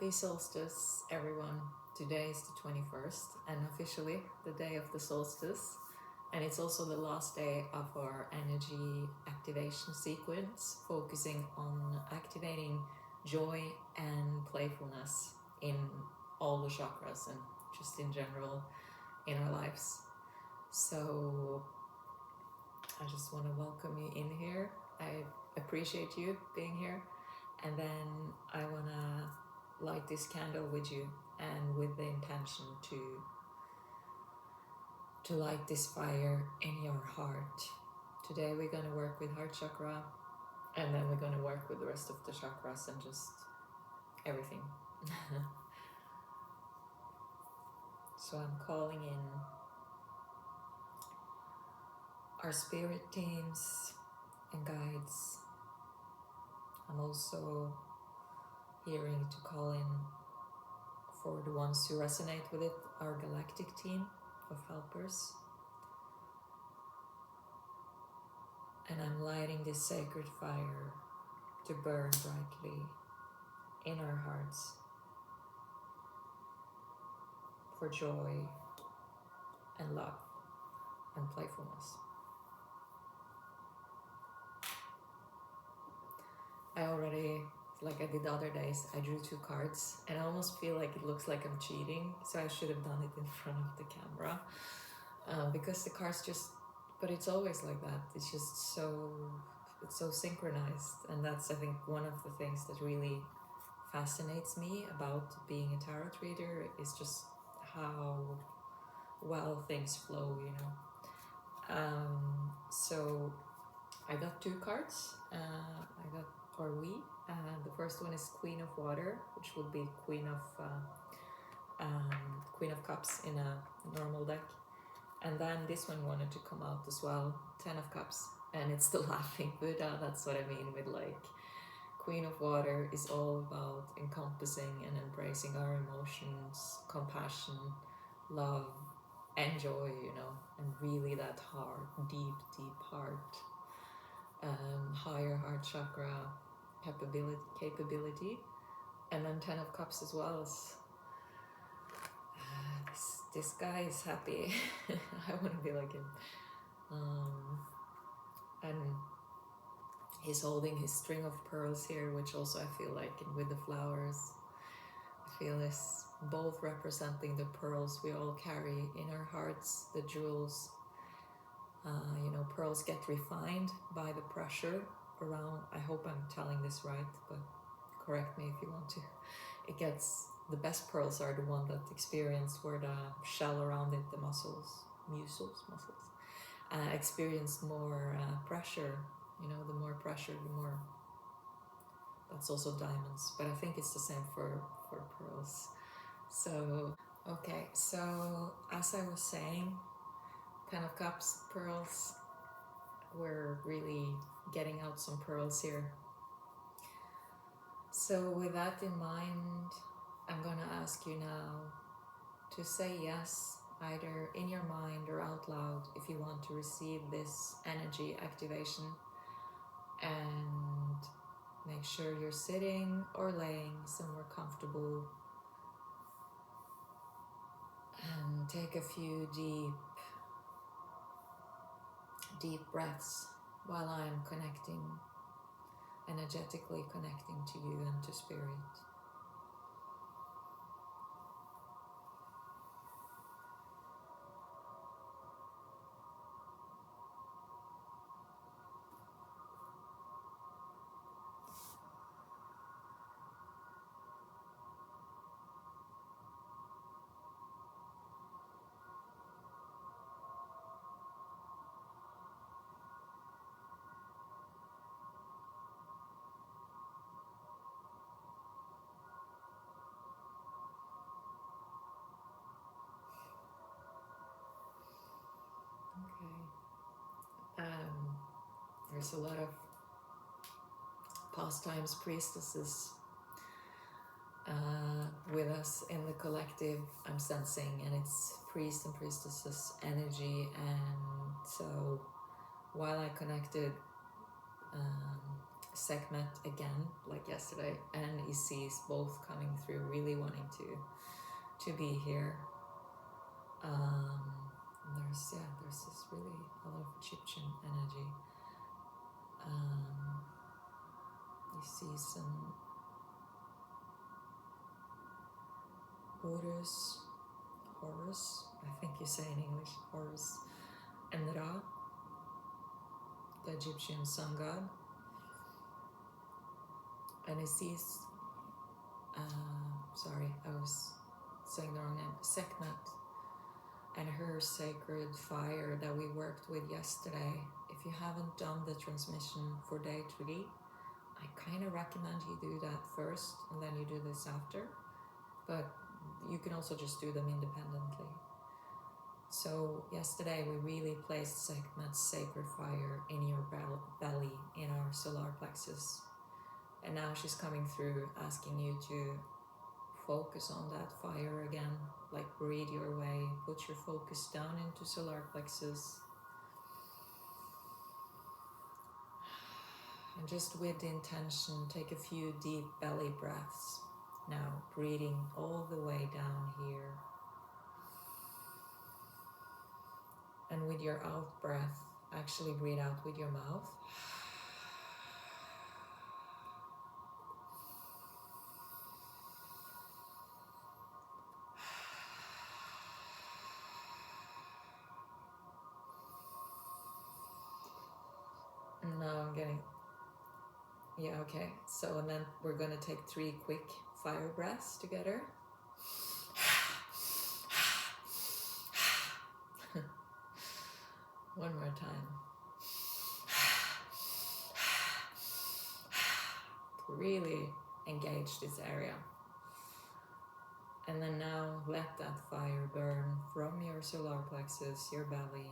Happy solstice, everyone. Today is the 21st and officially the day of the solstice. And it's also the last day of our energy activation sequence, focusing on activating joy and playfulness in all the chakras and just in general in our lives. So I just want to welcome you in here. I appreciate you being here. And then I want to light this candle with you and with the intention to light this fire in your heart. Today we're going to work with heart chakra, and then we're going to work with the rest of the chakras and just everything. So I'm calling in our spirit teams and guides. I'm also hearing to call in for the ones who resonate with it, our galactic team of helpers. And I'm lighting this sacred fire to burn brightly in our hearts for joy and love and playfulness. I already, like I did the other days, I drew 2 cards and I almost feel like it looks like I'm cheating, so I should have done it in front of the camera because the cards just, but it's always like that. It's just it's so synchronized, and that's, I think, one of the things that really fascinates me about being a tarot reader is just how well things flow, you know. So I got 2 cards. The first one is Queen of Water, which would be Queen of Cups in a normal deck. And then this one wanted to come out as well, 10 of Cups, and it's the Laughing Buddha. That's what I mean with, like, Queen of Water is all about encompassing and embracing our emotions, compassion, love, and joy, you know, and really that heart, deep heart, higher heart chakra capability. And then 10 of Cups as well. This guy is happy. I want to be like him. And he's holding his string of pearls here, which also I feel like, and with the flowers, I feel is both representing the pearls we all carry in our hearts, the jewels. You know, pearls get refined by the pressure around. I hope I'm telling this right, but correct me if you want to. The best pearls are the one that experience where the shell around it, the muscles, experience more pressure. You know, the more pressure, the more. That's also diamonds, but I think it's the same for pearls. So, okay, so as I was saying, 10 of Cups, pearls, we're really getting out some pearls here. So with that in mind, I'm gonna ask you now to say yes, either in your mind or out loud, if you want to receive this energy activation. And make sure you're sitting or laying somewhere comfortable. And take a few deep breaths while I'm energetically connecting to you and to spirit. Okay. There's a lot of pastimes priestesses with us in the collective, I'm sensing, and it's priest and priestesses energy. And so while I connected Sekhmet again, like yesterday, and Isis both coming through, really wanting to be here. There's this really a lot of Egyptian energy. You see some Horus, I think you say in English, Horus, and Ra, the Egyptian sun god. And Isis, sorry, I was saying the wrong name, Sekhmet, and her sacred fire that we worked with yesterday. If you haven't done the transmission for day 3, I kind of recommend you do that first and then you do this after, but you can also just do them independently. So yesterday we really placed Sekhmet's sacred fire in your belly, in our solar plexus, and now she's coming through asking you to focus on that fire again, like breathe your way, put your focus down into solar plexus, and just with the intention, take a few deep belly breaths. Now breathing all the way down here, and with your out breath, actually breathe out with your mouth. Now I'm getting, yeah, okay. So, and then we're going to take 3 quick fire breaths together. One more time. Really engage this area. And then now let that fire burn from your solar plexus, your belly,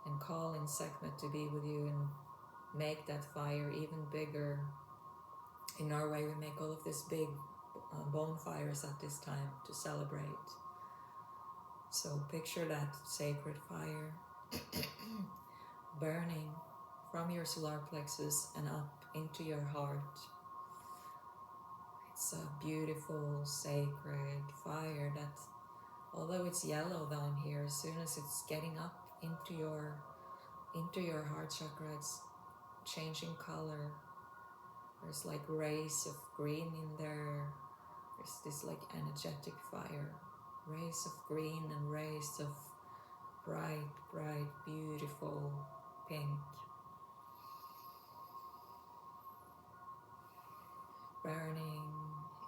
and call in Sekhmet to be with you and make that fire even bigger. In Norway, we make all of these big bonfires at this time to celebrate. So picture that sacred fire burning from your solar plexus and up into your heart. It's a beautiful, sacred fire that, although it's yellow down here, as soon as it's getting up into your heart chakra, it's changing color. There's like rays of green in there. There's this like energetic fire. Rays of green and rays of bright, bright, beautiful pink. Burning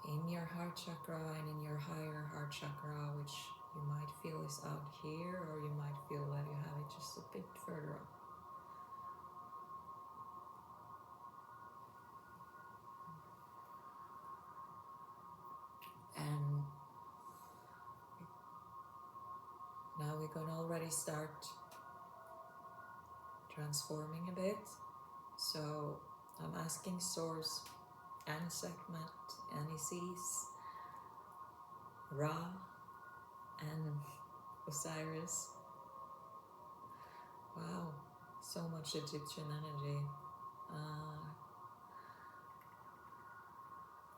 in your heart chakra and in your higher heart chakra, which you might feel is out here, or you might feel that you have it just a bit further up. And now we're going to already start transforming a bit. So I'm asking Source and Sekhmet and Isis, Ra and Osiris. Wow, so much Egyptian energy.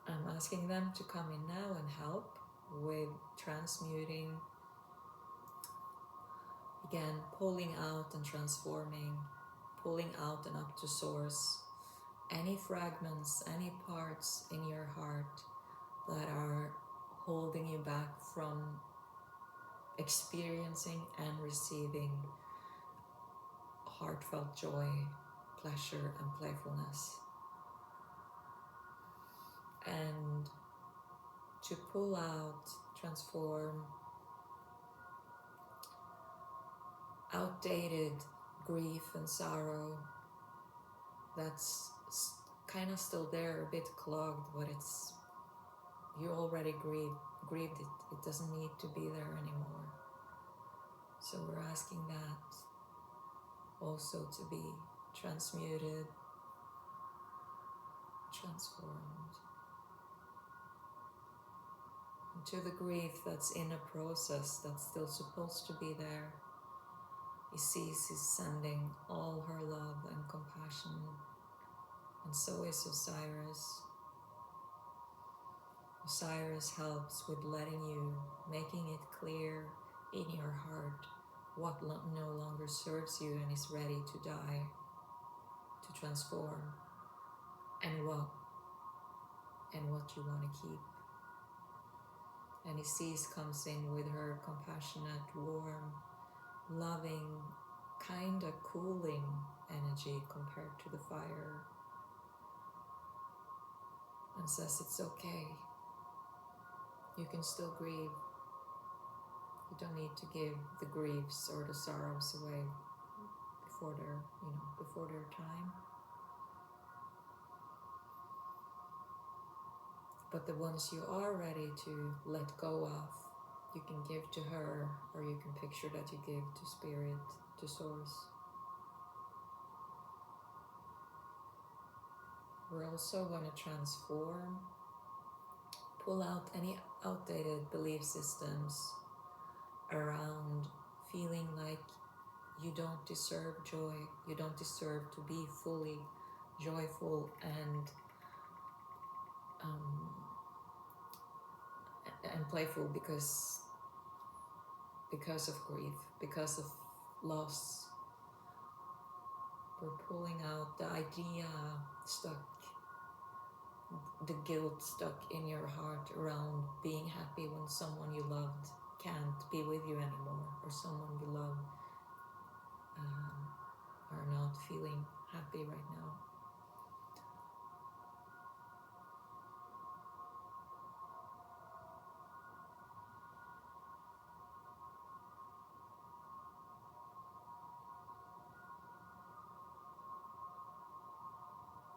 I'm asking them to come in now and help with transmuting, again, pulling out and transforming, pulling out and up to source any fragments, any parts in your heart that are holding you back from experiencing and receiving heartfelt joy, pleasure, and playfulness. And to pull out, transform outdated grief and sorrow that's kind of still there, a bit clogged, but it's, you already grieved it. It doesn't need to be there anymore. So we're asking that also to be transmuted, transformed into the grief that's in a process that's still supposed to be there. Isis is sending all her love and compassion and so is Osiris. Osiris helps with letting you, making it clear in your heart what no longer serves you and is ready to die, to transform, and what you want to keep. And Isis comes in with her compassionate, warm, loving, kind of cooling energy compared to the fire, and says it's okay. You can still grieve. You don't need to give the griefs or the sorrows away before their time. But the ones you are ready to let go of, you can give to her, or you can picture that you give to spirit, to source. We're also going to transform, pull out any outdated belief systems around feeling like you don't deserve joy, you don't deserve to be fully joyful and playful because of grief, because of loss. We're pulling out the idea stuck, the guilt stuck in your heart around being happy when someone you loved can't be with you anymore, or someone you love are not feeling happy right now.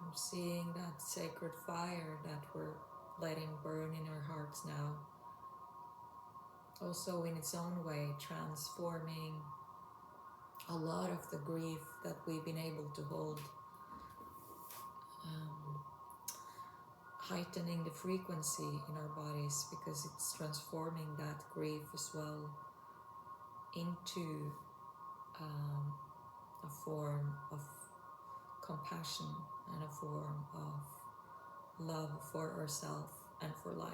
I'm seeing that sacred fire that we're letting burn in our hearts now, also in its own way transforming a lot of the grief that we've been able to hold, heightening the frequency in our bodies, because it's transforming that grief as well into a form of compassion and a form of love for ourselves and for life.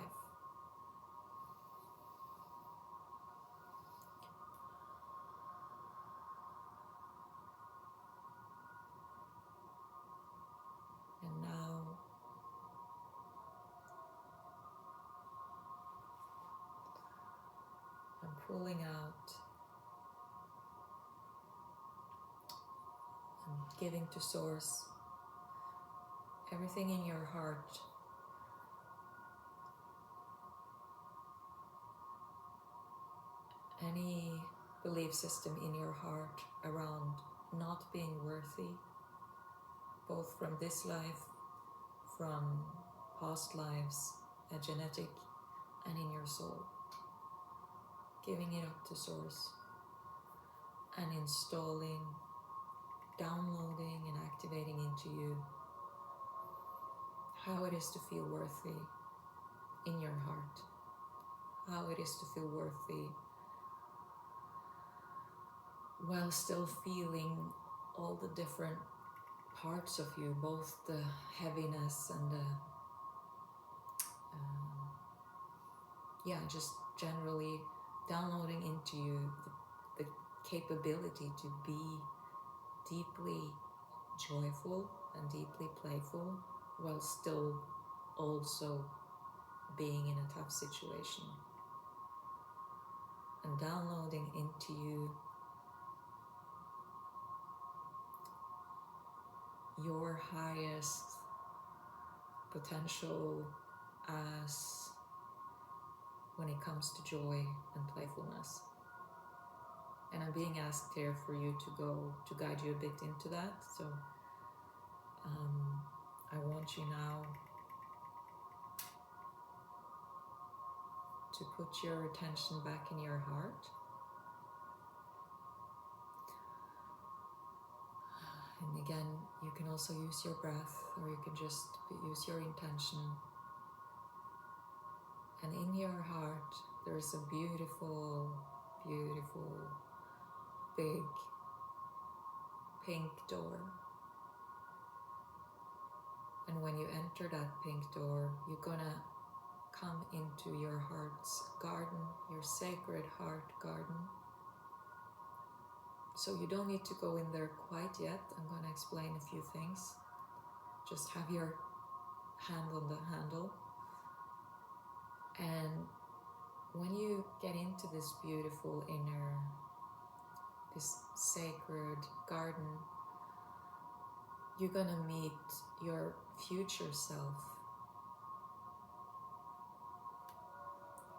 And now I'm pulling out and giving to Source everything in your heart any belief system in your heart around not being worthy, both from this life, from past lives, a genetic, and in your soul. Giving it up to Source and installing, downloading and activating into you how it is to feel worthy in your heart, how it is to feel worthy while still feeling all the different parts of you, both the heaviness and the just generally downloading into you the capability to be deeply joyful and deeply playful while still also being in a tough situation, and downloading into you your highest potential as when it comes to joy and playfulness. And I'm being asked here for you to guide you a bit into that. So I want you now to put your attention back in your heart. And again, you can also use your breath, or you can just use your intention. And in your heart, there's a beautiful, beautiful, big pink door. And when you enter that pink door, you're gonna come into your heart's garden, your sacred heart garden. So you don't need to go in there quite yet. I'm gonna explain a few things. Just have your hand on the handle. And when you get into this beautiful inner, this sacred garden, you're gonna meet your future self.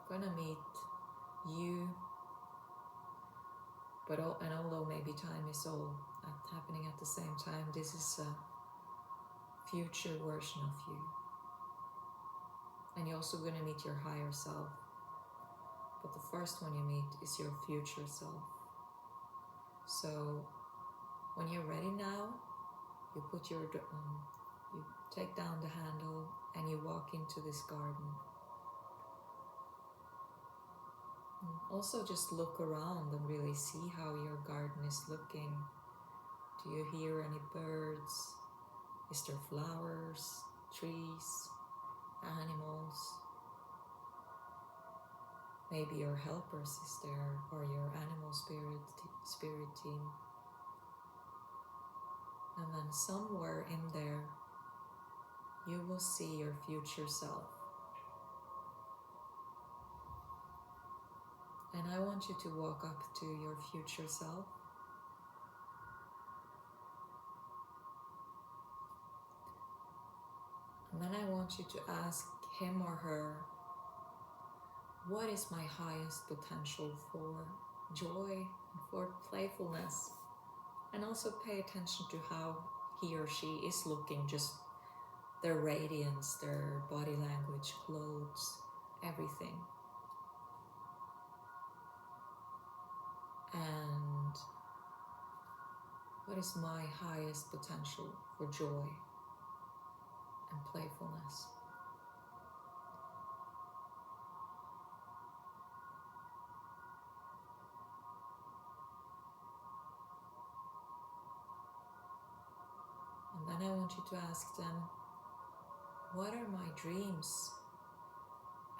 You're gonna meet you, and although maybe time is all happening at the same time, this is a future version of you. And you're also gonna meet your higher self. But the first one you meet is your future self. So when you're ready now, you put your, you take down the handle and you walk into this garden. And also just look around and really see how your garden is looking. Do you hear any birds? Is there flowers, trees, animals? Maybe your helpers is there, or your animal spirit team. And then somewhere in there, you will see your future self. And I want you to walk up to your future self. And then I want you to ask him or her, what is my highest potential for joy and for playfulness? And also pay attention to how he or she is looking, just their radiance, their body language, clothes, everything. And what is my highest potential for joy and playfulness? And then I want you to ask them, what are my dreams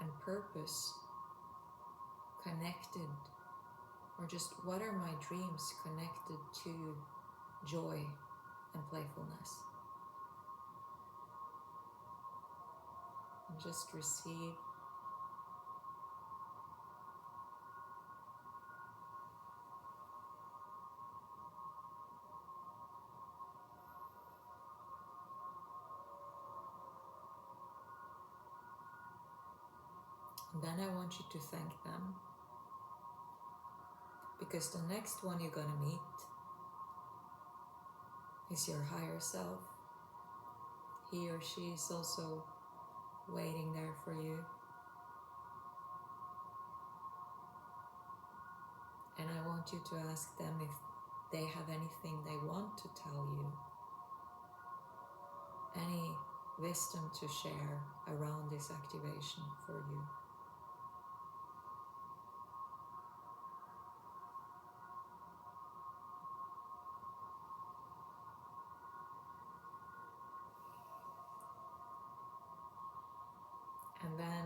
and purpose connected, or just what are my dreams connected to joy and playfulness? And just receive. And then I want you to thank them, because the next one you're gonna meet is your higher self. He or she is also waiting there for you. And I want you to ask them if they have anything they want to tell you, any wisdom to share around this activation for you. And then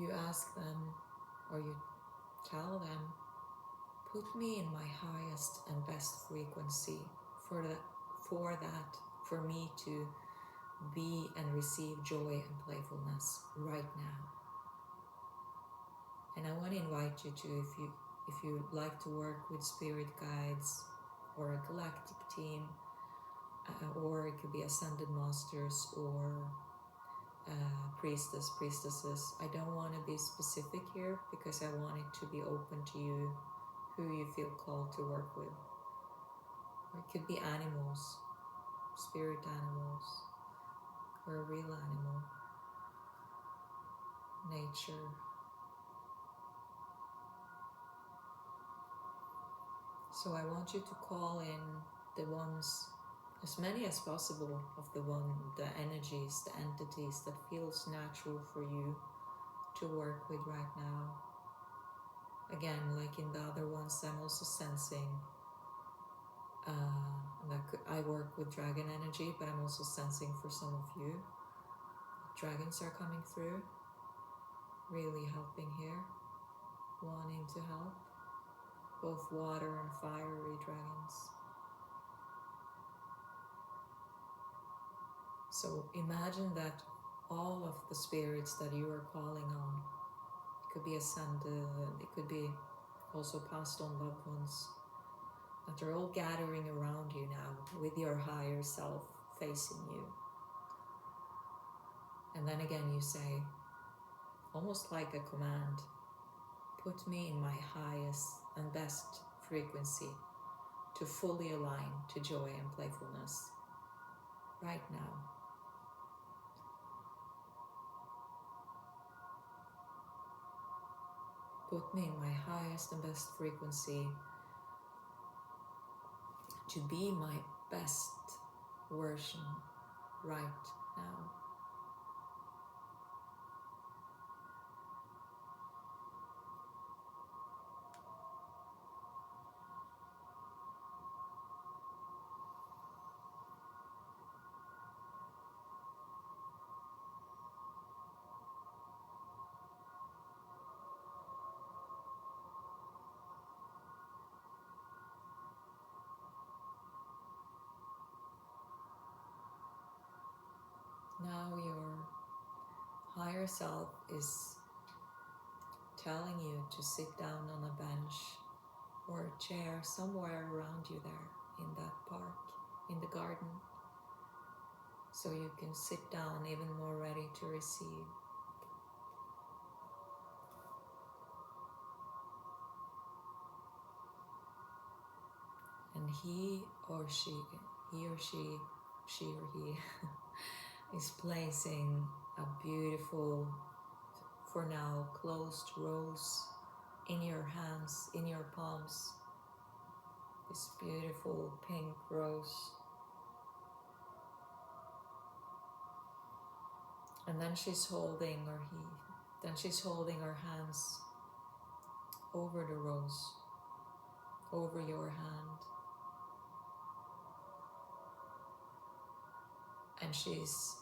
you ask them, or you tell them, put me in my highest and best frequency for for me to be and receive joy and playfulness right now. And I want to invite you to, if you like to work with spirit guides or a galactic team, or it could be ascended masters or priestesses. I don't want to be specific here because I want it to be open to you, who you feel called to work with. Or it could be animals, spirit animals, or a real animal, nature. So I want you to call in the ones, as many as possible of the energies, the entities that feels natural for you to work with right now. Again, like in the other ones, I'm also sensing I work with dragon energy, but I'm also sensing for some of you, dragons are coming through, really helping here, wanting to help, both water and fiery dragons. So imagine that all of the spirits that you are calling on, it could be ascended, it could be also passed on loved ones, that they're all gathering around you now with your higher self facing you. And then again you say, almost like a command, put me in my highest and best frequency to fully align to joy and playfulness right now. Put me in my highest and best frequency to be my best version right now. Now your higher self is telling you to sit down on a bench or a chair somewhere around you there in that park, in the garden, so you can sit down even more ready to receive. And he or she, is placing a beautiful, for now, closed rose in your hands, in your palms. This beautiful pink rose. And then she's holding, she's holding her hands over the rose, over your hand. And she's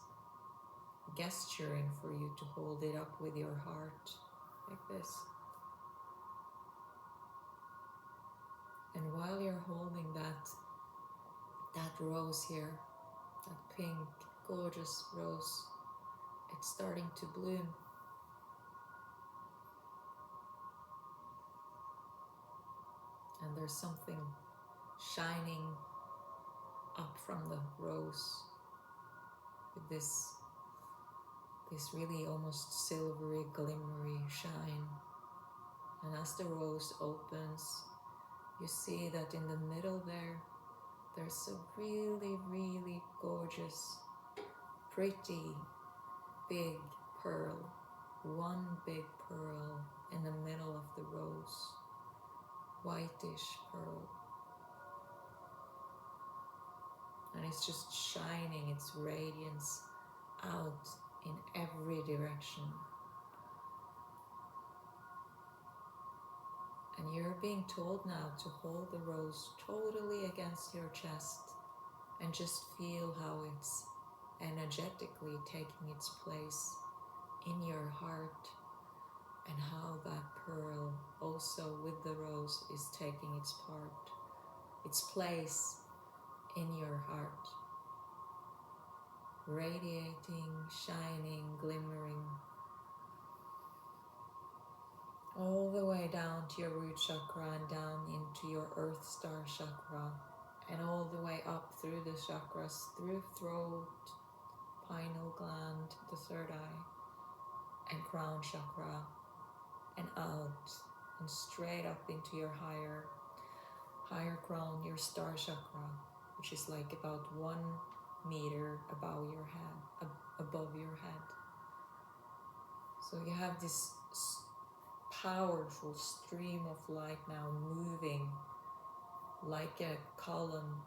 gesturing for you to hold it up with your heart, like this. And while you're holding that rose here, that pink, gorgeous rose, it's starting to bloom. And there's something shining up from the rose with this really almost silvery, glimmery shine. And as the rose opens, you see that in the middle there's a really, really gorgeous, pretty, big pearl. One big pearl in the middle of the rose. Whitish pearl. And it's just shining its radiance out in every direction. And you're being told now to hold the rose totally against your chest and just feel how it's energetically taking its place in your heart, and how that pearl also with the rose is taking its place in your heart, radiating, shining, glimmering, all the way down to your root chakra and down into your earth star chakra, and all the way up through the chakras, through throat, pineal gland, the third eye, and crown chakra, and out and straight up into your higher crown, your star chakra, which is like about 1 meter above your head. So you have this powerful stream of light now moving like a column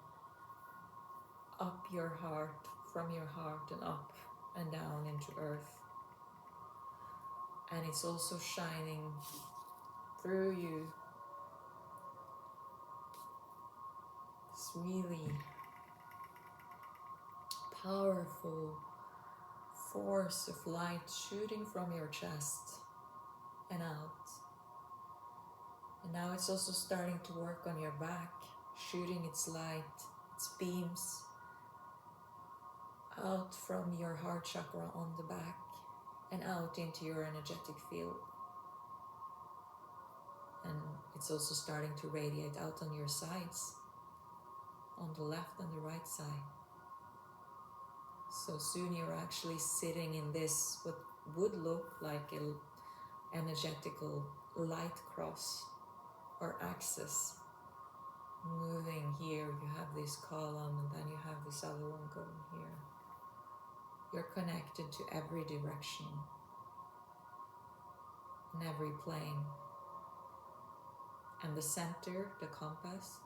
up your heart, from your heart and up and down into earth. And it's also shining through you. This really powerful force of light shooting from your chest and out. And now it's also starting to work on your back, shooting its light, its beams out from your heart chakra on the back and out into your energetic field. And it's also starting to radiate out on your sides, on the left and the right side. So soon you're actually sitting in this, what would look like an energetical light cross or axis. Moving here, you have this column and then you have this other one going here. You're connected to every direction, in every plane. And the center, the compass,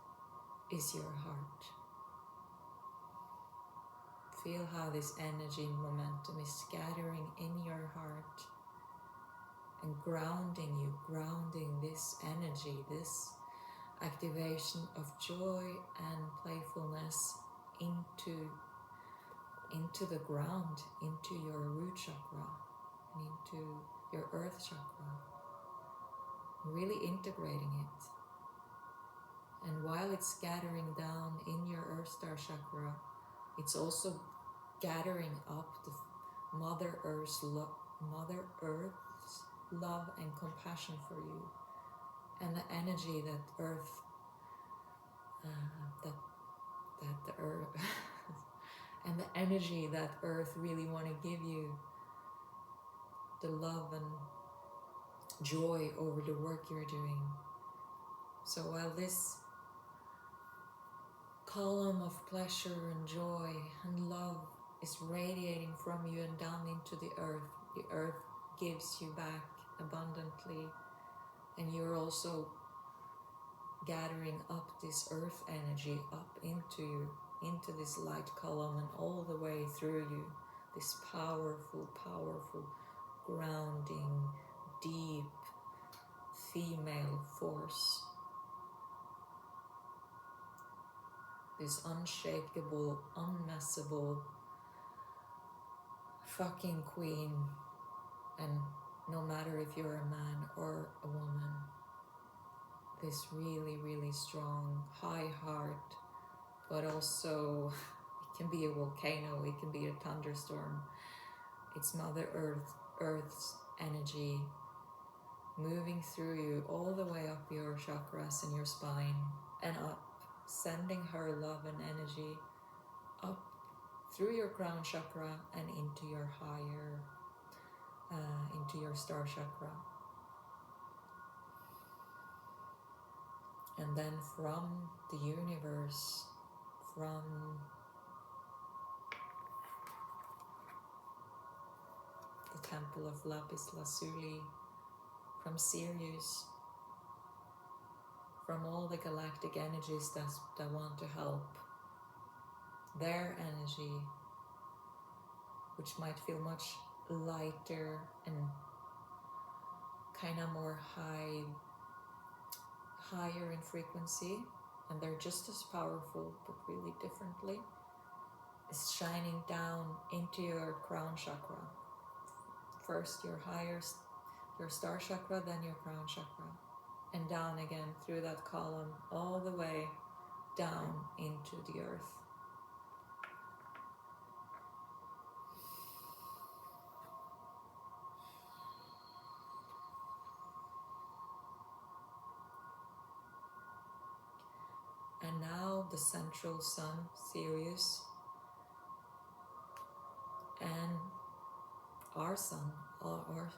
is your heart. Feel how this energy momentum is scattering in your heart and grounding you, grounding this energy, this activation of joy and playfulness into the ground, into your root chakra and into your earth chakra, really integrating it. And while it's scattering down in your earth star chakra, it's also gathering up the Mother Earth's love and compassion for you, and the energy that Earth, that the Earth, and the energy that Earth really want to give you, the love and joy over the work you're doing. So while this column of pleasure and joy and love is radiating from you and down into the earth gives you back abundantly, and you're also gathering up this earth energy up into this light column and all the way through you, this powerful grounding, deep female force, this unshakable, unmessable fucking queen. And no matter if you're a man or a woman, this really strong, high heart, but also it can be a volcano, it can be a thunderstorm. It's Mother Earth's energy moving through you all the way up your chakras and your spine and up, sending her love and energy up through your crown chakra and into your higher, into your star chakra. And then from the universe, from the temple of Lapis Lazuli, from Sirius, from all the galactic energies that want to help, their energy, which might feel much lighter and kind of more higher in frequency, and they're just as powerful but really differently, is shining down into your crown chakra. First your star chakra, then your crown chakra, and down again through that column all the way down into the earth. And now the central sun, Sirius, and our sun, or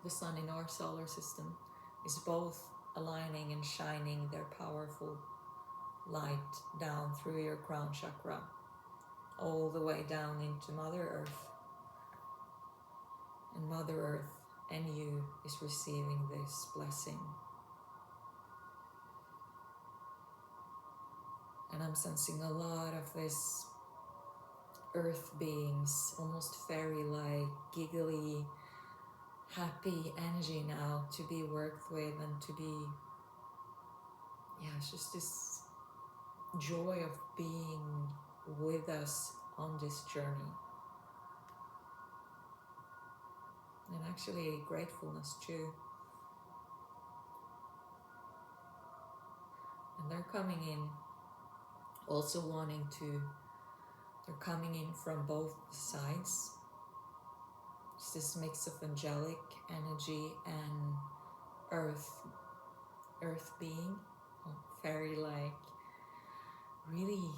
the sun in our solar system, is both aligning and shining their powerful light down through your crown chakra, all the way down into Mother Earth. And Mother Earth and you is receiving this blessing. And I'm sensing a lot of this earth beings, almost fairy-like, giggly, happy energy now to be worked with and to be, it's just this joy of being with us on this journey. And actually gratefulness too. And they're coming in also they're coming in from both sides. It's this mix of angelic energy and earth being, fairy-like, really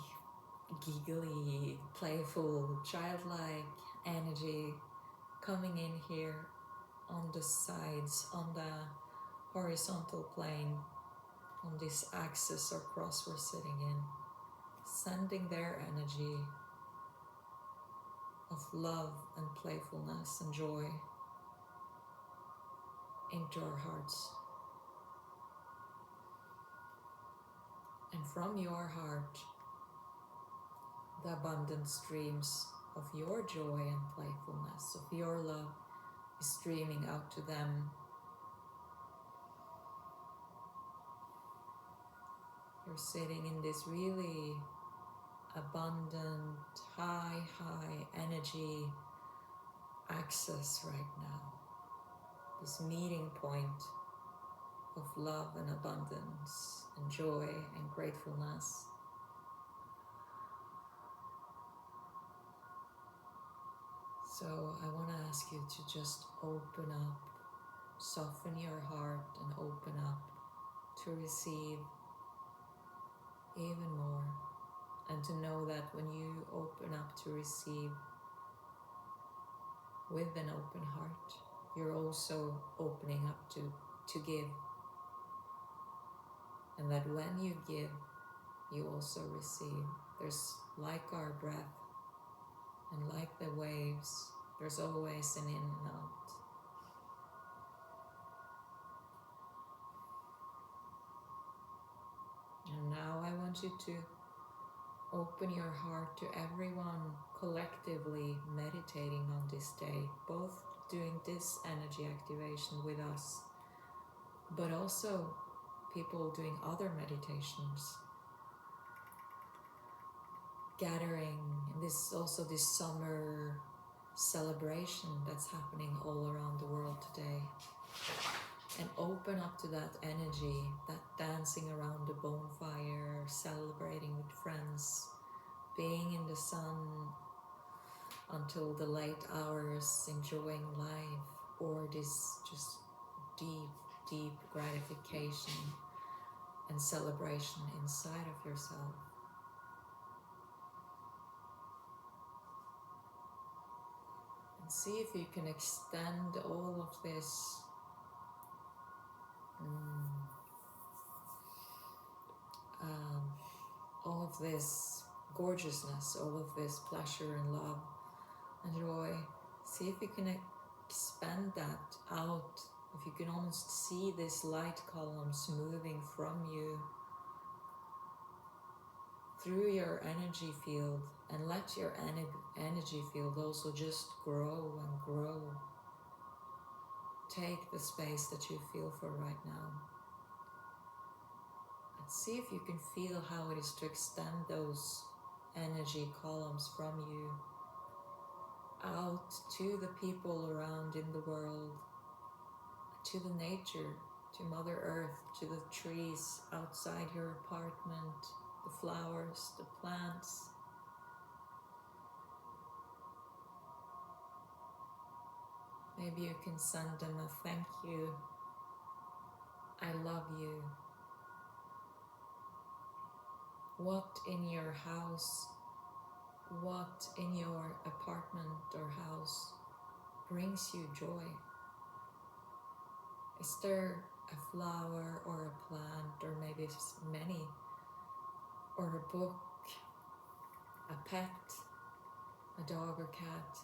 giggly, playful, childlike energy coming in here on the sides, on the horizontal plane, on this axis or cross we're sitting in, sending their energy of love and playfulness and joy into our hearts. And from your heart, the abundant streams of your joy and playfulness, of your love, is streaming out to them. You're sitting in this really abundant, high energy access right now. This meeting point of love and abundance and joy and gratefulness. So I want to ask you to just open up, soften your heart and open up to receive even more, and to know that when you open up to receive with an open heart, you're also opening up to give, and that when you give, you also receive. There's, like our breath and like the waves, there's always an in and out. And now I want you to open your heart to everyone collectively meditating on this day, both doing this energy activation with us, but also people doing other meditations, gathering, and this also this summer celebration that's happening all around the world today. And open up to that energy, that dancing around the bonfire, celebrating with friends, being in the sun until the late hours, enjoying life, or this just deep gratification and celebration inside of yourself. And see if you can extend all of this all of this gorgeousness, all of this pleasure and love and joy. See if you can expand that out, if you can almost see this light columns moving from you through your energy field, and let your energy field also just grow and grow. Take the space that you feel for right now. See if you can feel how it is to extend those energy columns from you out to the people around in the world, to the nature, to Mother Earth, to the trees outside your apartment, the flowers, the plants. Maybe you can send them a thank you, I love you. What in your house, what in your apartment or house brings you joy? Is there a flower or a plant, or maybe many, or a book, a pet, a dog or cat?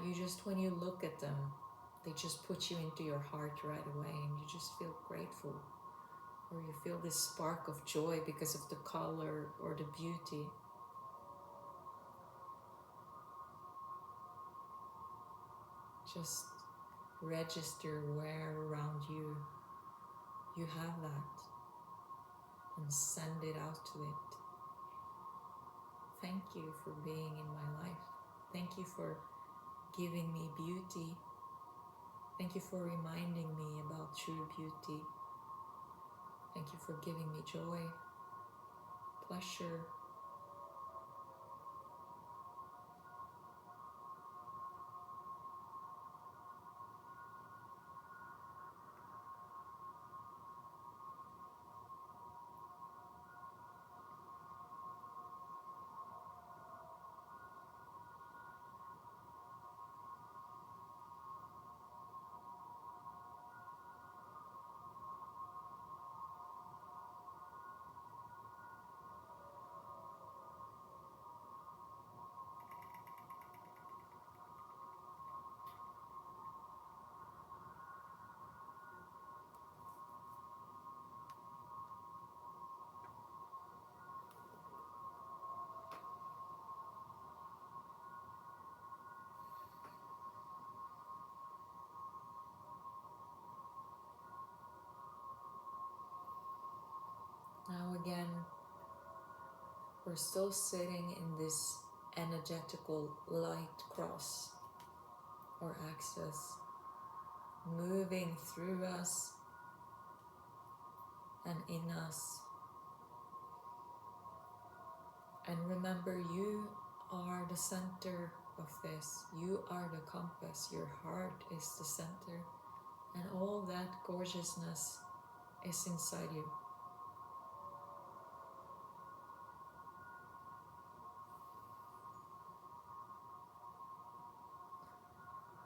You just, when you look at them, they just put you into your heart right away, and you just feel grateful. Or you feel this spark of joy because of the color or the beauty. Just register where around you have that, and send it out to it. thank you for being in my life. Thank you for giving me beauty. Thank you for reminding me about true beauty. Thank you for giving me joy, pleasure. Now again, we're still sitting in this energetical light cross or axis, moving through us and in us. And remember, you are the center of this. You are the compass. Your heart is the center. And all that gorgeousness is inside you.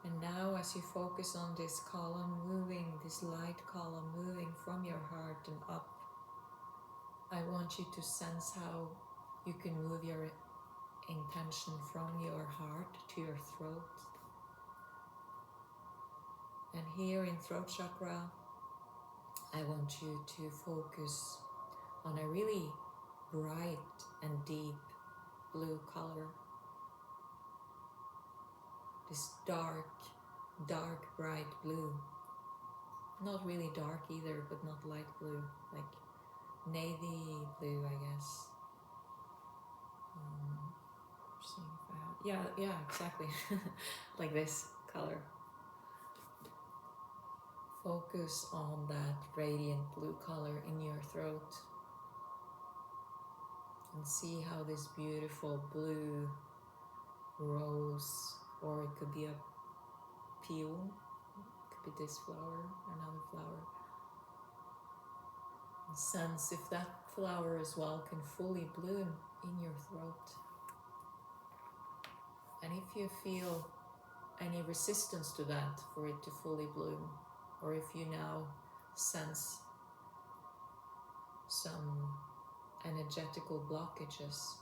And now as you focus on this column moving, this light column moving from your heart and up, I want you to sense how you can move your intention from your heart to your throat. And here in throat chakra, I want you to focus on a really bright and deep blue color. This dark, bright blue. Not really dark either, but not light blue, like navy blue, I guess. Seeing if I have, yeah, exactly, like this color. Focus on that radiant blue color in your throat and see how this beautiful blue rose, or it could be a peel, it could be this flower, another flower. And sense if that flower as well can fully bloom in your throat. And if you feel any resistance to that, for it to fully bloom, or if you now sense some energetical blockages,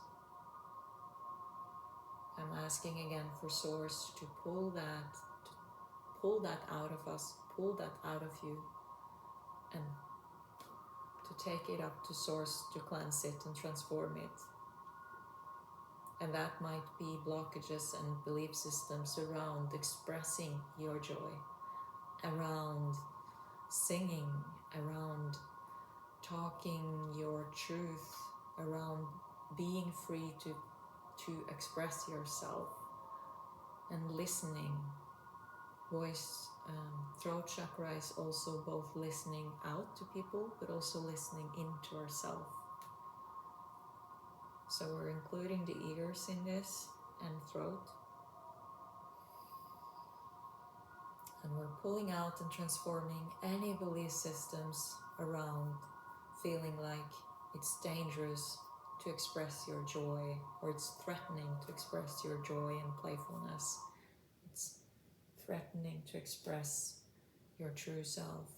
I'm asking again for Source to pull that out of us, pull that out of you, and to take it up to Source to cleanse it and transform it. And that might be blockages and belief systems around expressing your joy, around singing, around talking your truth, around being free to express yourself, and listening. Voice, throat chakra is also both listening out to people, but also listening into ourselves. So we're including the ears in this, and throat. And we're pulling out and transforming any belief systems around feeling like it's dangerous to express your joy, or it's threatening to express your joy and playfulness. It's threatening to express your true self.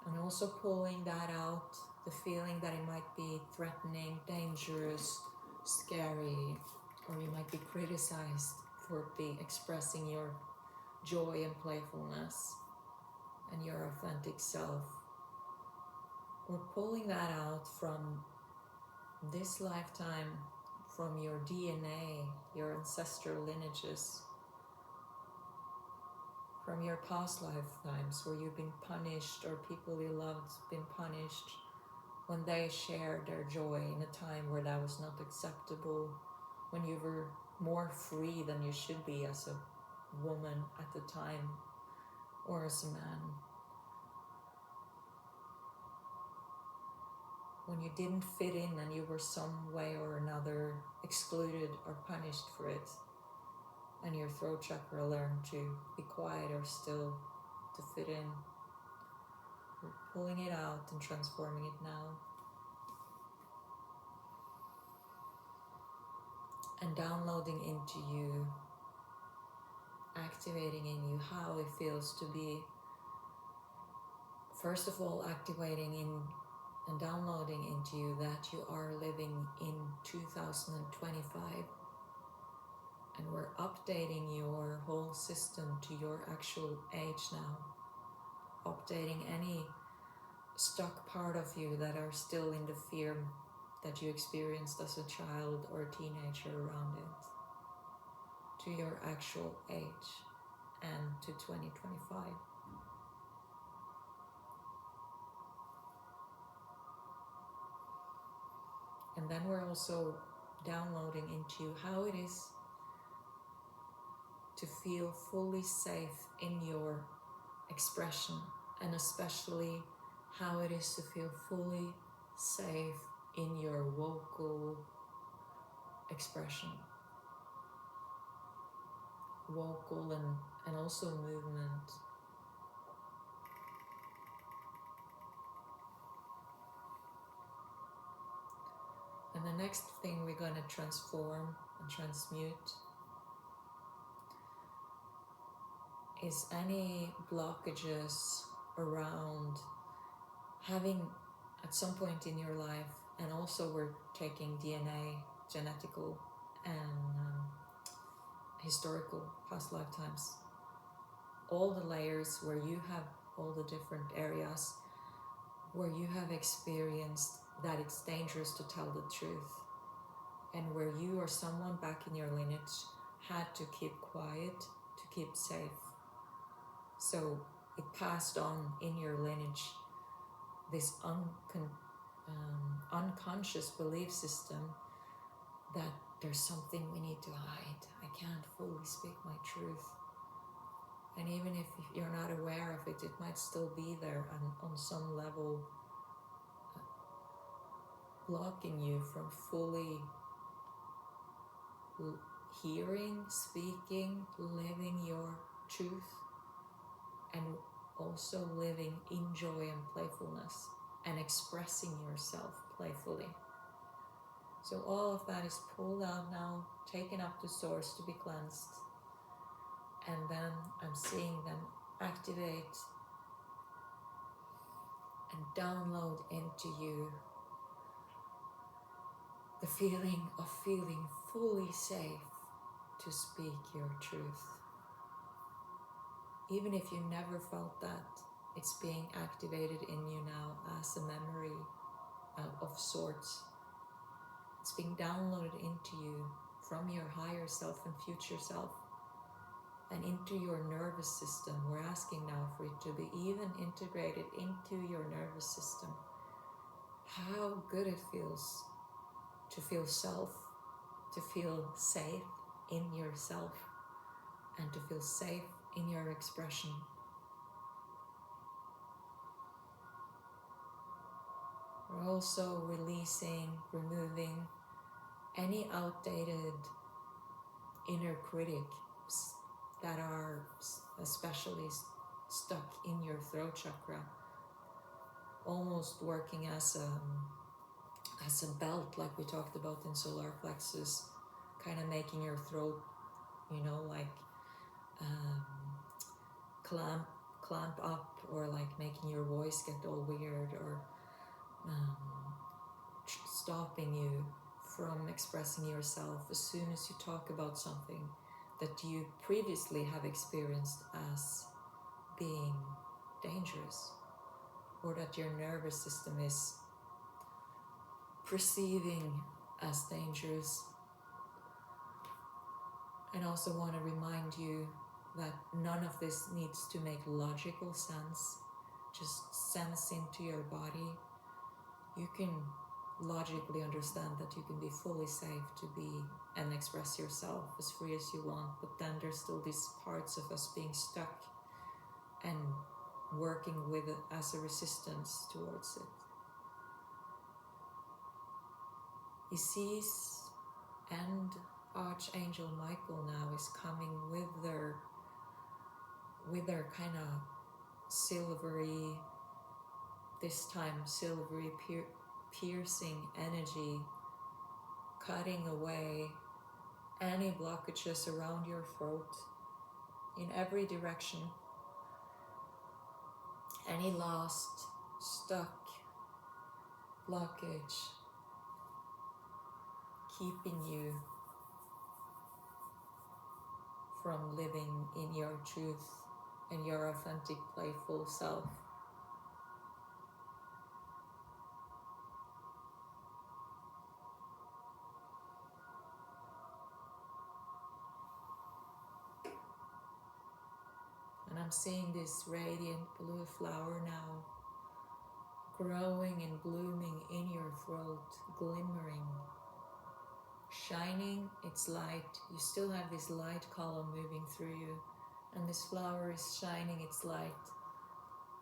And also pulling that out, the feeling that it might be threatening, dangerous, scary, or you might be criticized for expressing your joy and playfulness and your authentic self. We're pulling that out from this lifetime, from your DNA, your ancestral lineages, from your past lifetimes where you've been punished or people you loved been punished when they shared their joy in a time where that was not acceptable, when you were more free than you should be as a woman at the time or as a man, when you didn't fit in and you were some way or another excluded or punished for it, and your throat chakra learned to be quiet or still to fit in. We're pulling it out and transforming it now. And downloading into you, activating in you how it feels to be, first of all, activating in and downloading into you that you are living in 2025. And we're updating your whole system to your actual age now. Updating any stuck part of you that are still in the fear that you experienced as a child or a teenager around it, to your actual age and to 2025. And then we're also downloading into you how it is to feel fully safe in your expression, and especially how it is to feel fully safe in your vocal expression, vocal and also movement. And the next thing we're going to transform and transmute is any blockages around having at some point in your life, and also we're taking DNA, genetical and historical past lifetimes, all the layers where you have all the different areas where you have experienced that it's dangerous to tell the truth, and where you or someone back in your lineage had to keep quiet to keep safe. So it passed on in your lineage this unconscious belief system that there's something we need to hide. I can't fully speak my truth. And even if you're not aware of it, it might still be there and on some level blocking you from fully hearing, speaking, living your truth, and also living in joy and playfulness and expressing yourself playfully. So all of that is pulled out now, taken up to source to be cleansed, and then I'm seeing them activate and download into you the feeling of feeling fully safe to speak your truth. Even if you never felt that, it's being activated in you now as a memory of sorts. It's being downloaded into you from your higher self and future self and into your nervous system. We're asking now for it to be even integrated into your nervous system. How good it feels to feel self, to feel safe in yourself, and to feel safe in your expression. We're also releasing, removing any outdated inner critics that are especially stuck in your throat chakra, almost working as a belt, like we talked about in solar plexus, kind of making your throat, like clamp up, or like making your voice get all weird, or stopping you from expressing yourself as soon as you talk about something that you previously have experienced as being dangerous, or that your nervous system is perceiving as dangerous. And also want to remind you that none of this needs to make logical sense, just sense into your body. You can logically understand that you can be fully safe to be and express yourself as free as you want, but then there's still these parts of us being stuck and working with it as a resistance towards it. Isis and Archangel Michael now is coming with their kind of silvery, this time silvery piercing energy, cutting away any blockages around your throat in every direction, any lost, stuck blockage keeping you from living in your truth and your authentic, playful self. And I'm seeing this radiant blue flower now growing and blooming in your throat, glimmering, shining its light. You still have this light column moving through you, and this flower is shining its light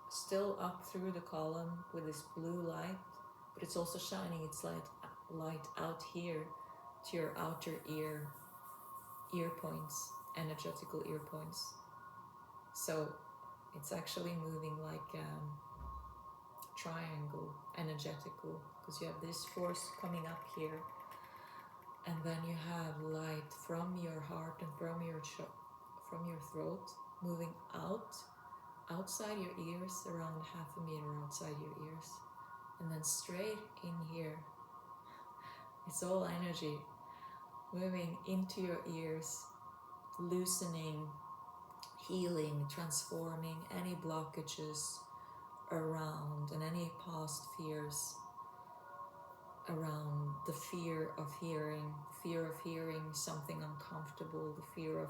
still up through the column with this blue light, but it's also shining its light out here to your outer ear points, energetical ear points. So it's actually moving like triangle, energetical, because you have this force coming up here, and then you have light from your heart and from your throat moving outside your ears, around 0.5 meter outside your ears, and then straight in here. It's all energy moving into your ears, loosening, healing, transforming any blockages around and any past fears around the fear of hearing something uncomfortable, the fear of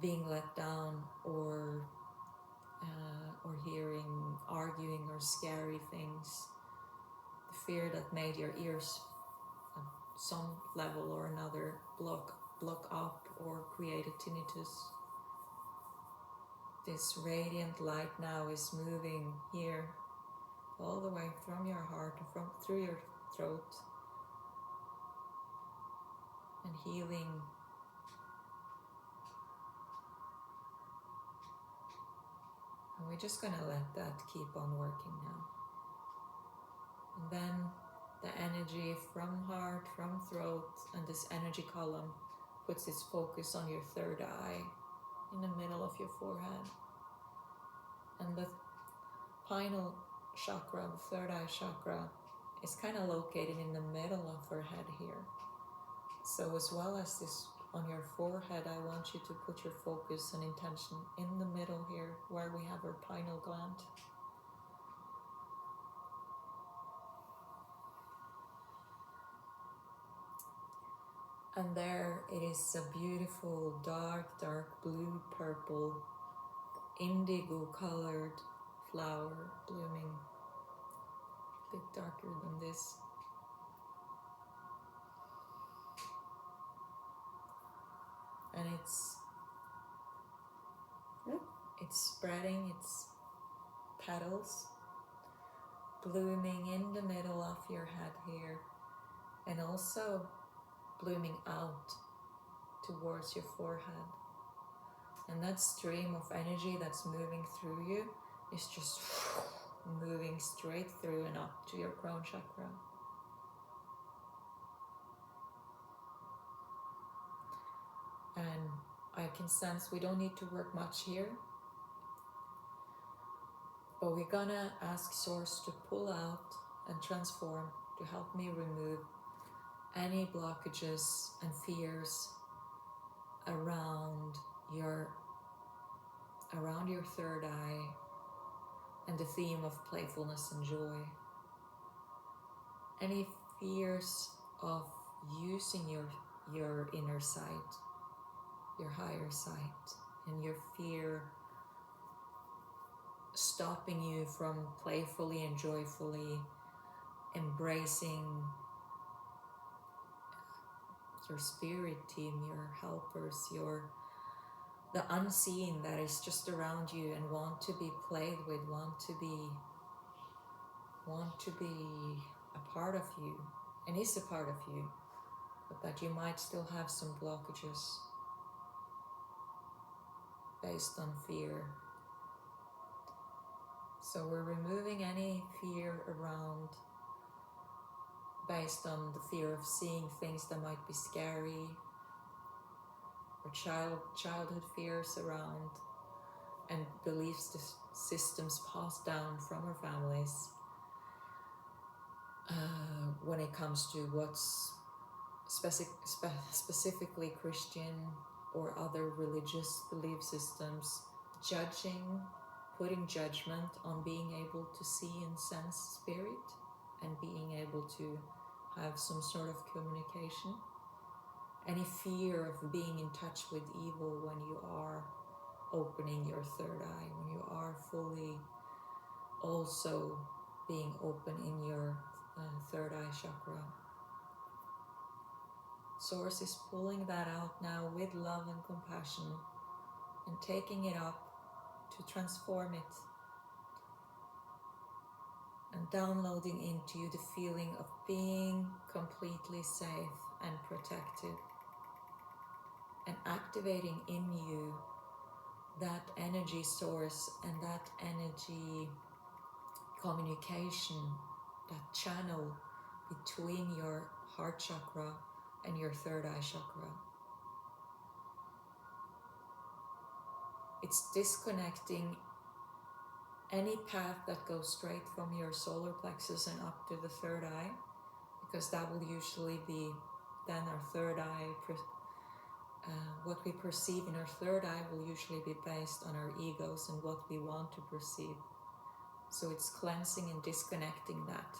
being let down, or hearing arguing or scary things, the fear that made your ears at some level or another block up or create a tinnitus. This radiant light now is moving here all the way from your heart and through your throat, and healing and we're just gonna let that keep on working now. And then the energy from heart, from throat, and this energy column puts its focus on your third eye in the middle of your forehead. And the pineal chakra, the third eye chakra, is kind of located in the middle of our head here. So as well as this on your forehead, I want you to put your focus and intention in the middle here, where we have our pineal gland. And there it is, a beautiful dark blue purple indigo colored flower blooming, a bit darker than this. And it's spreading its petals, blooming in the middle of your head here, and also blooming out towards your forehead. And that stream of energy that's moving through you is just moving straight through and up to your crown chakra. And I can sense we don't need to work much here, but we're gonna ask Source to pull out and transform, to help me remove any blockages and fears around your third eye and the theme of playfulness and joy. Any fears of using your inner sight your higher sight, and your fear stopping you from playfully and joyfully embracing your spirit team, your helpers, the unseen that is just around you and want to be played with, want to be a part of you, and is a part of you, but that you might still have some blockages based on fear. So we're removing any fear around based on the fear of seeing things that might be scary, or childhood fears around, and belief systems passed down from our families when it comes to what's specifically Christian or other religious belief systems, putting judgment on being able to see and sense spirit and being able to have some sort of communication. Any fear of being in touch with evil when you are opening your third eye, when you are fully also being open in your third eye chakra. Source is pulling that out now with love and compassion and taking it up to transform it and downloading into you the feeling of being completely safe and protected, and activating in you that energy source and that energy communication, that channel between your heart chakra and your third eye chakra. It's disconnecting any path that goes straight from your solar plexus and up to the third eye, because that will usually be then our third eye. What we perceive in our third eye will usually be based on our egos and what we want to perceive. So it's cleansing and disconnecting that.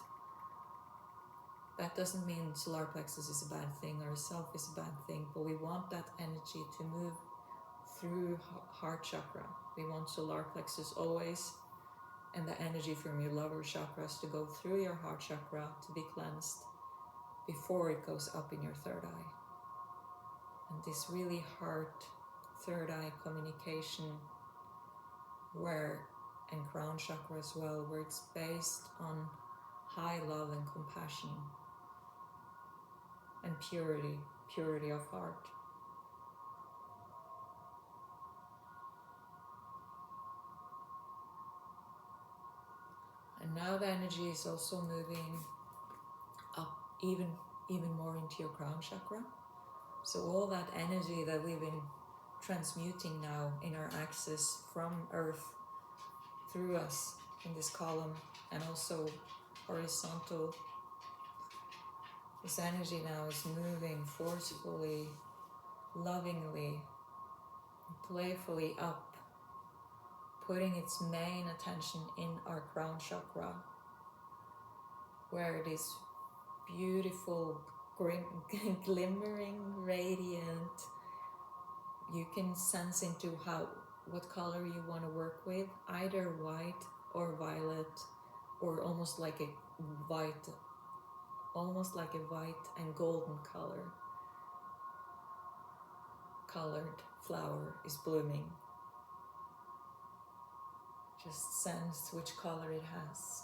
That doesn't mean solar plexus is a bad thing or self is a bad thing, but we want that energy to move through heart chakra. We want solar plexus always, and the energy from your lower chakras to go through your heart chakra to be cleansed before it goes up in your third eye. And this really heart third eye communication and crown chakra as well, where it's based on high love and compassion and purity of heart. And now the energy is also moving up even more into your crown chakra. So all that energy that we've been transmuting now in our axis from Earth through us in this column and also horizontal, this energy now is moving forcefully, lovingly, playfully up, putting its main attention in our crown chakra, where it is beautiful, glimmering, radiant. You can sense into what color you want to work with, either white or violet, or almost like a white and golden colored flower is blooming. Just sense which color it has.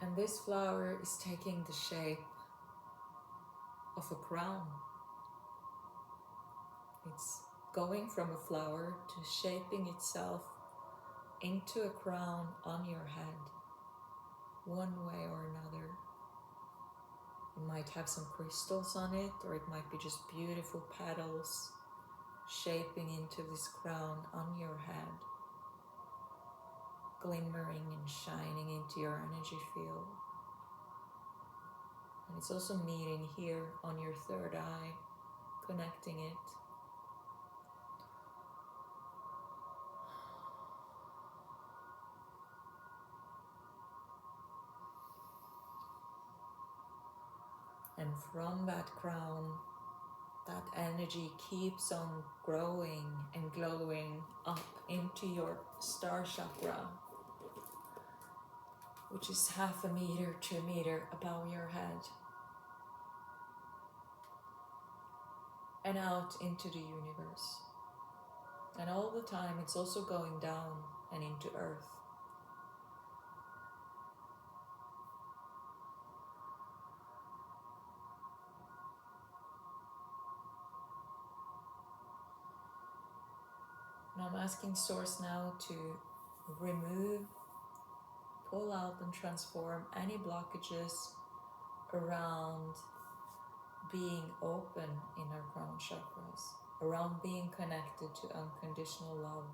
And this flower is taking the shape of a crown. It's going from a flower to shaping itself into a crown on your head, one way or another. It might have some crystals on it, or it might be just beautiful petals shaping into this crown on your head, glimmering and shining into your energy field. And it's also meeting here on your third eye, connecting it. And from that crown, that energy keeps on growing and glowing up into your star chakra, which is 1/2 meter to a meter above your head, and out into the universe. And all the time it's also going down and into earth. And I'm asking Source now to remove, pull out and transform any blockages around being open in our crown chakras, around being connected to unconditional love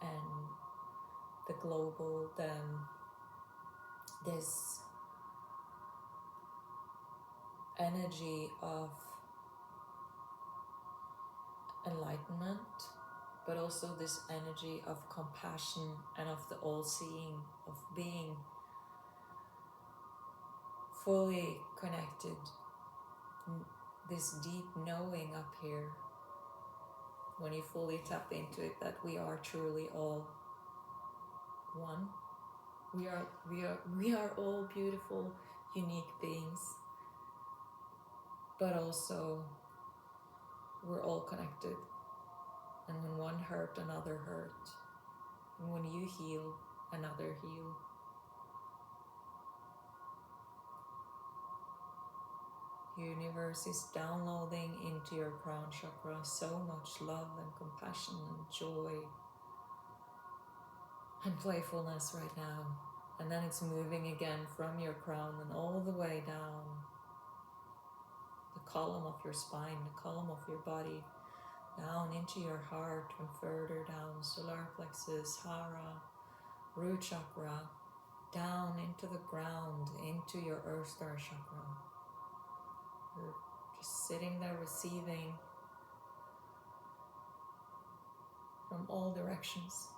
and the global, this energy of enlightenment, but also this energy of compassion and of the all-seeing, of being fully connected, this deep knowing up here, when you fully tap into it, that we are truly all one. We are all beautiful, unique beings, but also we're all connected. And when one hurt, another hurt. And when you heal, another heal. Universe is downloading into your crown chakra so much love and compassion and joy and playfulness right now. And then it's moving again from your crown and all the way down the column of your spine, the column of your body, down into your heart and further down, solar plexus, hara, root chakra, down into the ground, into your earth star chakra. You're just sitting there receiving from all directions.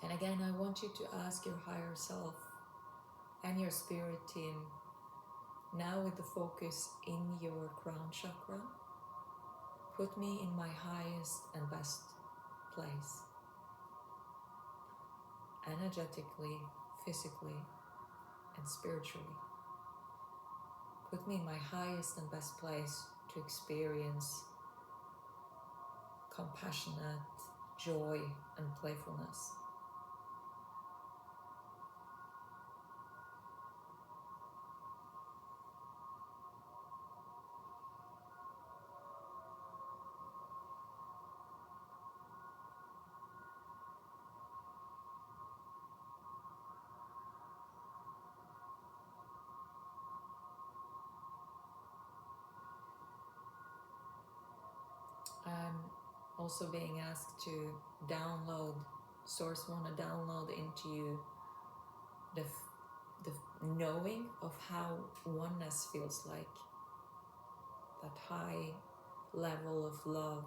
And again, I want you to ask your higher self and your spirit team, now with the focus in your crown chakra, put me in my highest and best place, energetically, physically, and spiritually. Put me in my highest and best place to experience compassionate joy and playfulness. I'm also being asked to download, Source want to download into you the knowing of how oneness feels like. That high level of love,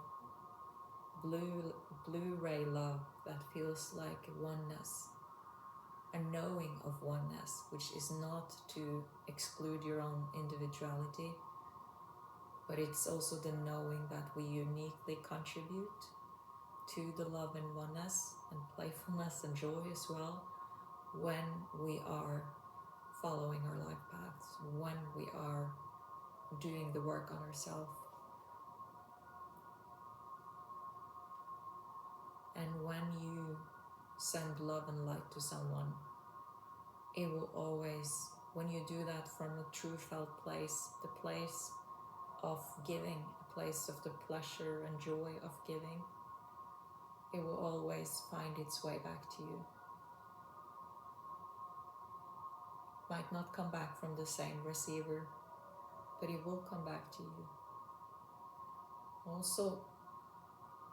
blue ray love that feels like oneness. A knowing of oneness, which is not to exclude your own individuality, but it's also the knowing that we uniquely contribute to the love and oneness and playfulness and joy as well when we are following our life paths, when we are doing the work on ourselves. And when you send love and light to someone, it will always, when you do that from a true felt place, the place of giving, a place of the pleasure and joy of giving, it will always find its way back to you. Might not come back from the same receiver, but it will come back to you. Also,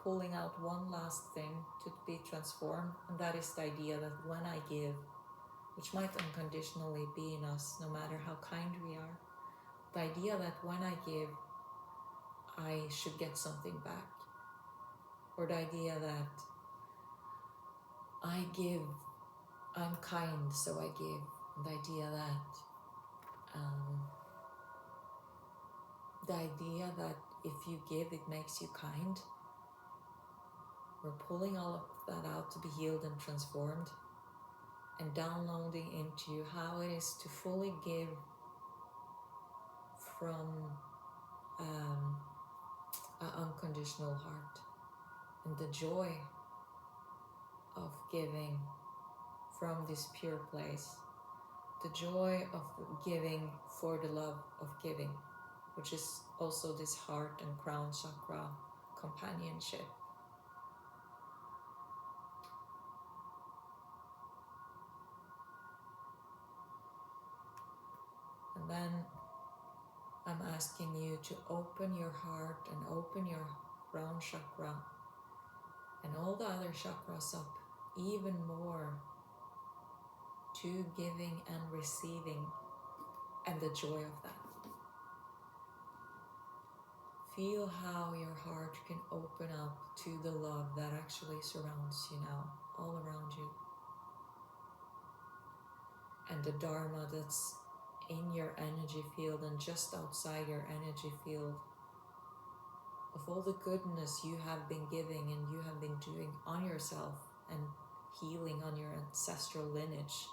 pulling out one last thing to be transformed, and that is the idea that when I give, which might unconditionally be in us, no matter how kind we are, the idea that when I give, I should get something back. or the idea that I give, I'm kind, so I give. The idea that if you give, it makes you kind. We're pulling all of that out to be healed and transformed, and downloading into how it is to fully give from an unconditional heart, and the joy of giving from this pure place, the joy of giving for the love of giving, which is also this heart and crown chakra companionship. And then I'm asking you to open your heart and open your crown chakra and all the other chakras up even more to giving and receiving and the joy of that. Feel how your heart can open up to the love that actually surrounds you now, all around you. And the Dharma that's in your energy field and just outside your energy field, of all the goodness you have been giving and you have been doing on yourself and healing on your ancestral lineage.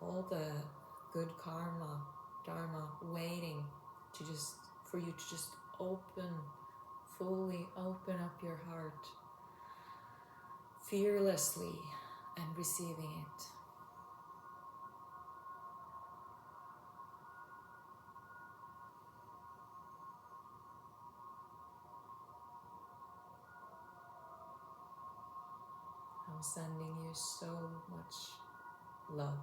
All the good karma, Dharma, waiting to just, for you to just fully open up your heart fearlessly and receiving it. I'm sending you so much love.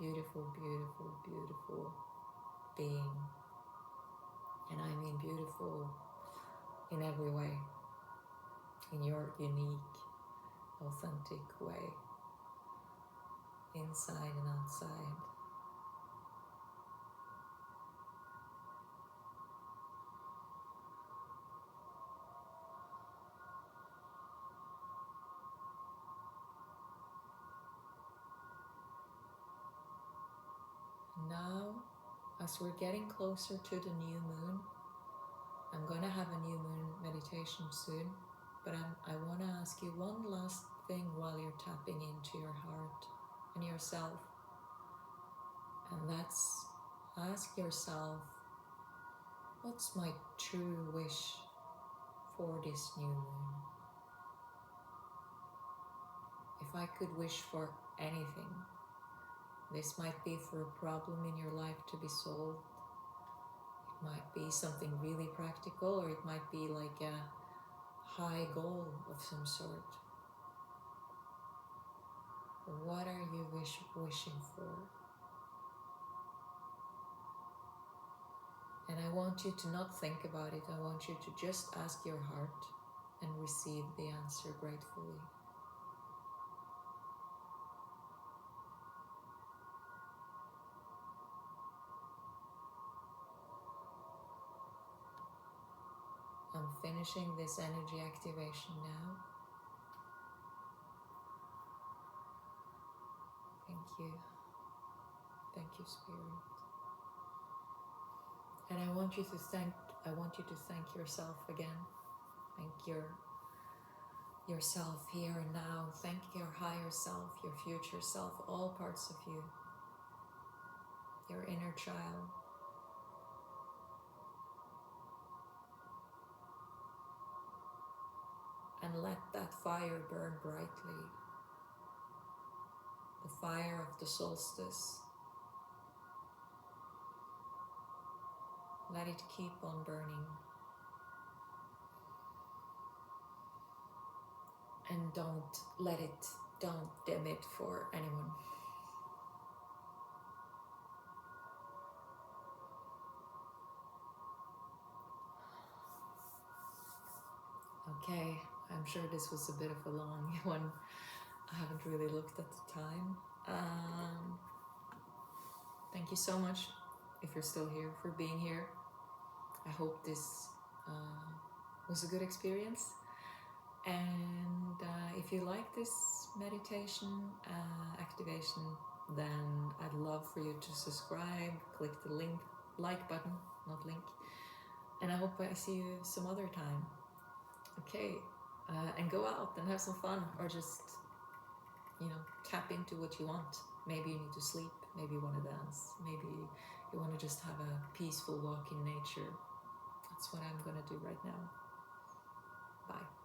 Beautiful, beautiful, beautiful being. And I mean beautiful in every way. In your unique, authentic way. Inside and outside. Now, as we're getting closer to the new moon, I'm going to have a new moon meditation soon, but I want to ask you one last thing while you're tapping into your heart and yourself. And that's, ask yourself, what's my true wish for this new moon? If I could wish for anything, this might be for a problem in your life to be solved. It might be something really practical, or it might be like a high goal of some sort. What are you wishing for? And I want you to not think about it. I want you to just ask your heart and receive the answer gratefully. I'm finishing this energy activation now. Thank you. Thank you, Spirit. And I want you to thank yourself again. Thank yourself here and now. Thank your higher self, your future self, all parts of you. Your inner child. And let that fire burn brightly. The fire of the solstice. Let it keep on burning. And don't dim it for anyone. Okay, I'm sure this was a bit of a long one. I haven't really looked at the time. Thank you so much, if you're still here, for being here. I hope this was a good experience. And if you like this meditation activation, then I'd love for you to subscribe, click the like button, not link, and I hope I see you some other time. Okay, and go out and have some fun, or just, tap into what you want. Maybe you need to sleep, maybe you want to dance, maybe you want to just have a peaceful walk in nature. That's what I'm gonna do right now. Bye.